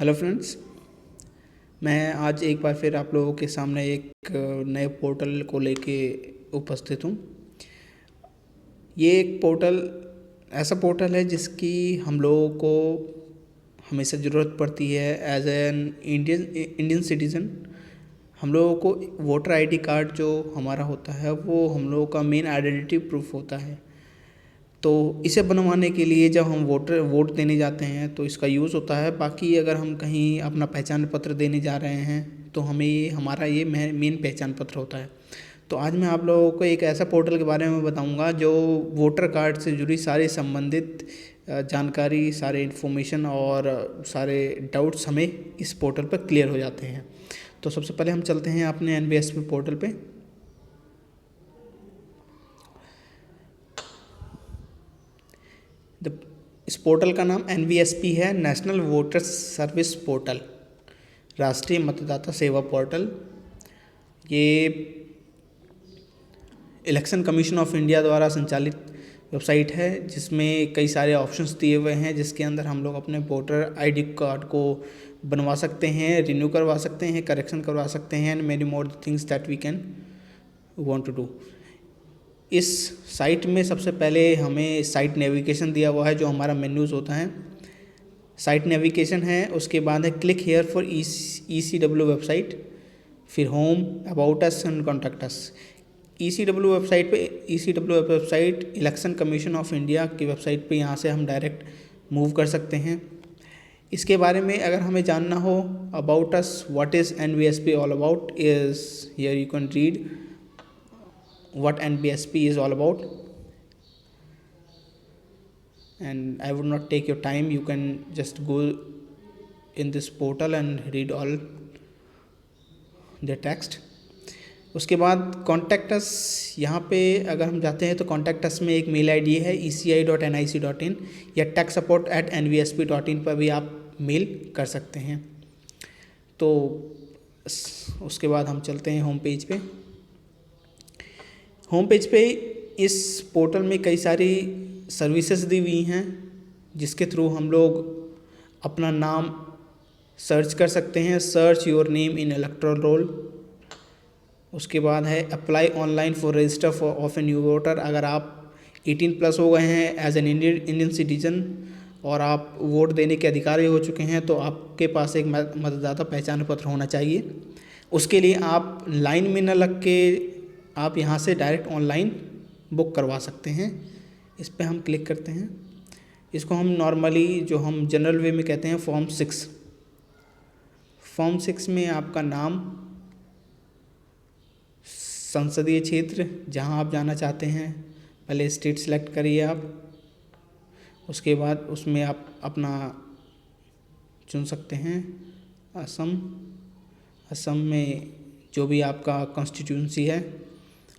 Hello friends, मैं आज एक बार फिर आप लोगों के सामने एक नए पोर्टल को लेके उपस्थित हूँ। ये एक पोर्टल ऐसा पोर्टल है जिसकी हम लोगों को हमेशा ज़रूरत पड़ती है एज एन इंडियन सिटीज़न। हम लोगों को वोटर आईडी कार्ड जो हमारा होता है वो हम लोगों का मेन आइडेंटिटी प्रूफ होता है। तो इसे बनवाने के लिए जब हम वोट देने जाते हैं तो इसका यूज़ होता है। बाकी अगर हम कहीं अपना पहचान पत्र देने जा रहे हैं तो हमें हमारा ये मेन पहचान पत्र होता है। तो आज मैं आप लोगों को एक ऐसा पोर्टल के बारे में बताऊंगा जो वोटर कार्ड से जुड़ी सारी संबंधित जानकारी, सारे इन्फॉर्मेशन और सारे डाउट्स हमें इस पोर्टल पर क्लियर हो जाते हैं। तो सबसे पहले हम चलते हैं अपने एनवीएसपी पोर्टल पे। इस पोर्टल का नाम एनवीएसपी है, नेशनल वोटर्स सर्विस पोर्टल, राष्ट्रीय मतदाता सेवा पोर्टल। ये इलेक्शन कमीशन ऑफ इंडिया द्वारा संचालित वेबसाइट है जिसमें कई सारे ऑप्शंस दिए हुए हैं, जिसके अंदर हम लोग अपने वोटर आईडी कार्ड को बनवा सकते हैं, रिन्यू करवा सकते हैं, करेक्शन करवा सकते हैं and many more things that we can want to do. इस साइट में सबसे पहले हमें साइट नेविगेशन दिया हुआ है जो हमारा मेन्यूज़ होता है। साइट नेविगेशन है, उसके बाद है click here for ECW website, फिर home, about us and contact us. ECW website पे ECW website election commission of India की वेबसाइट पे यहाँ से हम डायरेक्ट मूव कर सकते हैं। इसके बारे में अगर हमें जानना हो about us, what is NVSP all about, is here you can read what NBSP is all about, and I would not take your time. You can just go in this portal and read all the text. उसके बाद contact us, यहाँ पे अगर हम जाते हैं तो contact us में एक मेल आईडी है eci.nic.in या techsupport@nvsp.in पर भी आप मेल कर सकते हैं। तो उसके बाद हम चलते हैं होम पेज पे। होम पेज पे इस पोर्टल में कई सारी सर्विसेज दी हुई हैं जिसके थ्रू हम लोग अपना नाम सर्च कर सकते हैं, search your name in electoral roll. उसके बाद है apply online for register of a new voter. अगर आप 18+ हो गए हैं एज एन इंडियन सिटीजन और आप वोट देने के अधिकारी हो चुके हैं तो आपके पास एक मतदाता पहचान पत्र होना चाहिए। उसके लिए आप लाइन में न लग के आप यहाँ से डायरेक्ट ऑनलाइन बुक करवा सकते हैं। इस पर हम क्लिक करते हैं। इसको हम नॉर्मली जो हम जनरल वे में कहते हैं फॉर्म 6। फॉर्म 6 में आपका नाम, संसदीय क्षेत्र जहाँ आप जाना चाहते हैं, पहले स्टेट सेलेक्ट करिए आप। उसके बाद उसमें आप अपना चुन सकते हैं असम में जो भी आपका कॉन्स्टिट्यूंसी है।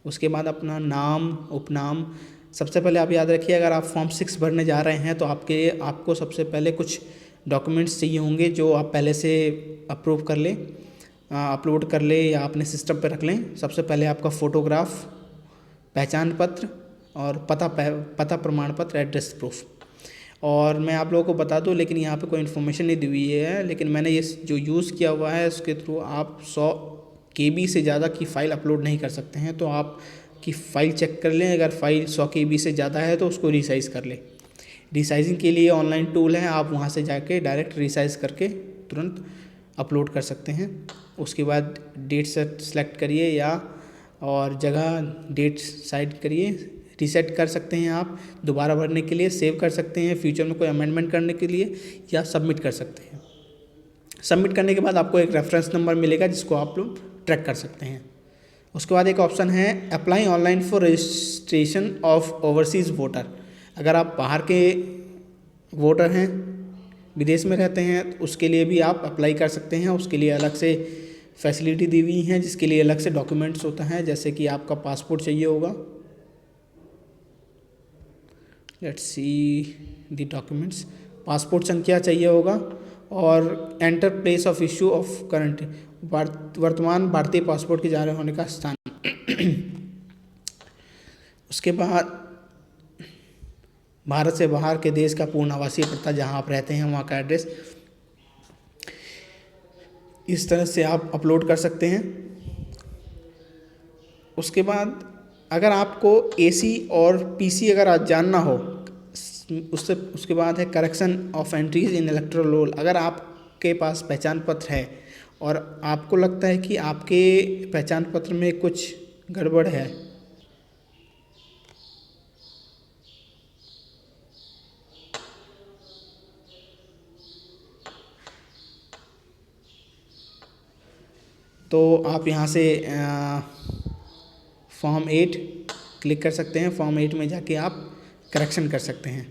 उसके बाद अपना नाम, उपनाम। सबसे पहले आप याद रखिए अगर आप फॉर्म 6 भरने जा रहे हैं तो आपको सबसे पहले कुछ डॉक्यूमेंट्स चाहिए होंगे जो आप पहले से अप्रूव कर लें, अपलोड कर लें या अपने सिस्टम पर रख लें। सबसे पहले आपका फ़ोटोग्राफ, पहचान पत्र और पता प्रमाण पत्र, एड्रेस प्रूफ। और मैं आप लोगों को बता दूं, लेकिन यहाँ पे कोई इन्फॉर्मेशन नहीं दी हुई है, लेकिन मैंने ये जो यूज़ किया हुआ है उसके थ्रू आप 100 KB से ज़्यादा की फ़ाइल अपलोड नहीं कर सकते हैं। तो आप की फ़ाइल चेक कर लें, अगर फ़ाइल 100 KB से ज़्यादा है तो उसको रिसाइज़ कर लें। रिसाइजिंग के लिए ऑनलाइन टूल है, आप वहाँ से जाके डायरेक्ट रिसाइज़ करके तुरंत अपलोड कर सकते हैं। उसके बाद डेट सेलेक्ट करिए या और जगह डेट साइड करिए, रीसेट कर सकते हैं आप दोबारा भरने के लिए, सेव कर सकते हैं फ्यूचर में कोई अमेंडमेंट करने के लिए, या सबमिट कर सकते हैं। सबमिट करने के बाद आपको एक रेफरेंस नंबर मिलेगा जिसको आप लोग ट्रैक कर सकते हैं। उसके बाद एक ऑप्शन है apply online for registration of overseas voter. अगर आप बाहर के वोटर हैं, विदेश में रहते हैं, तो उसके लिए भी आप अप्लाई कर सकते हैं। उसके लिए अलग से फैसिलिटी दी हुई हैं जिसके लिए अलग से डॉक्यूमेंट्स होता है, जैसे कि आपका पासपोर्ट चाहिए होगा। Let's see the documents. Passport संख्या चाहिए होगा और enter place of issue of current, वर्तमान भारतीय पासपोर्ट के जारी होने का स्थान। उसके बाद भारत से बाहर के देश का पूर्ण आवासीय पता, जहाँ आप रहते हैं वहाँ का एड्रेस। इस तरह से आप अपलोड कर सकते हैं। उसके बाद अगर आपको एसी और पीसी अगर आज जानना हो, उसके बाद है correction of entries in electoral roll. अगर आपके पास पहचान पत्र है और आपको लगता है कि आपके पहचान पत्र में कुछ गड़बड़ है, तो आप यहाँ से फॉर्म 8 क्लिक कर सकते हैं। फॉर्म 8 में जाके आप करेक्शन कर सकते हैं,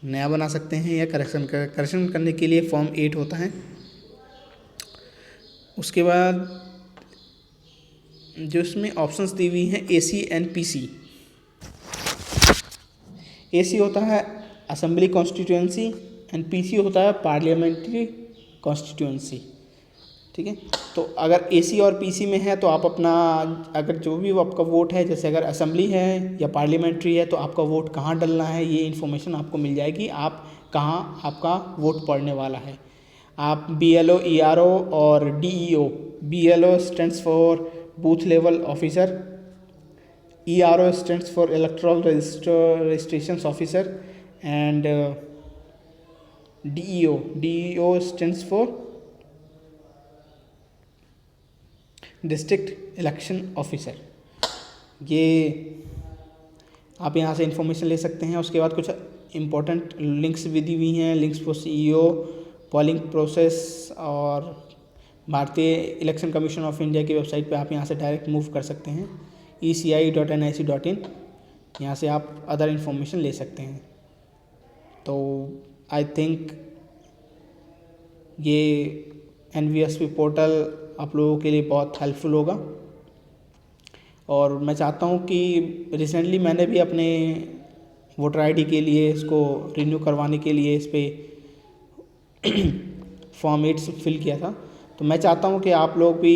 नया बना सकते हैं या करेक्शन करने के लिए फॉर्म 8 होता है। उसके बाद जो इसमें ऑप्शंस दी हुई हैं एसी एंड पीसी। एसी होता है असेंबली कॉन्स्टिट्यूएंसी एंड पीसी होता है पार्लियामेंट्री कॉन्स्टिट्यूएंसी। ठीक है, तो अगर एसी और पीसी में है तो आप अपना, अगर जो भी आपका वोट है, जैसे अगर असेंबली है या पार्लियामेंट्री है, तो आपका वोट कहाँ डलना है ये इन्फॉर्मेशन आपको मिल जाएगी, आप कहाँ आपका वोट पड़ने वाला है। आप BLO, ERO और DEO, BLO stands for booth level officer, ERO stands for electoral registration officer and DEO stands for district election officer. ये आप यहाँ से इन्फॉर्मेशन ले सकते हैं। उसके बाद कुछ इम्पोर्टेंट लिंक्स भी दी हुई हैं, links for CEO, polling process, और भारतीय इलेक्शन कमीशन ऑफ इंडिया की वेबसाइट पे आप यहाँ से डायरेक्ट मूव कर सकते हैं, eci.nic.in। यहाँ से आप अदर इन्फॉर्मेशन ले सकते हैं। तो आई थिंक ये NVSP पोर्टल आप लोगों के लिए बहुत हेल्पफुल होगा। और मैं चाहता हूँ कि रिसेंटली मैंने भी अपने वोटर ID के लिए इसको रिन्यू करवाने के लिए इस पर फॉर्म 8 फिल किया था। तो मैं चाहता हूँ कि आप लोग भी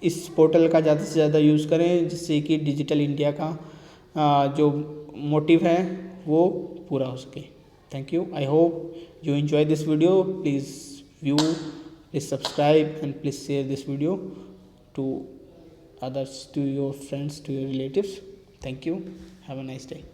इस पोर्टल का ज़्यादा से ज़्यादा यूज़ करें, जिससे कि डिजिटल इंडिया का जो मोटिव है वो पूरा हो सके। Thank you. I hope you enjoy this video. Please view, please subscribe, and please share this video to others, to your friends, to your relatives. Thank you. Have a nice day.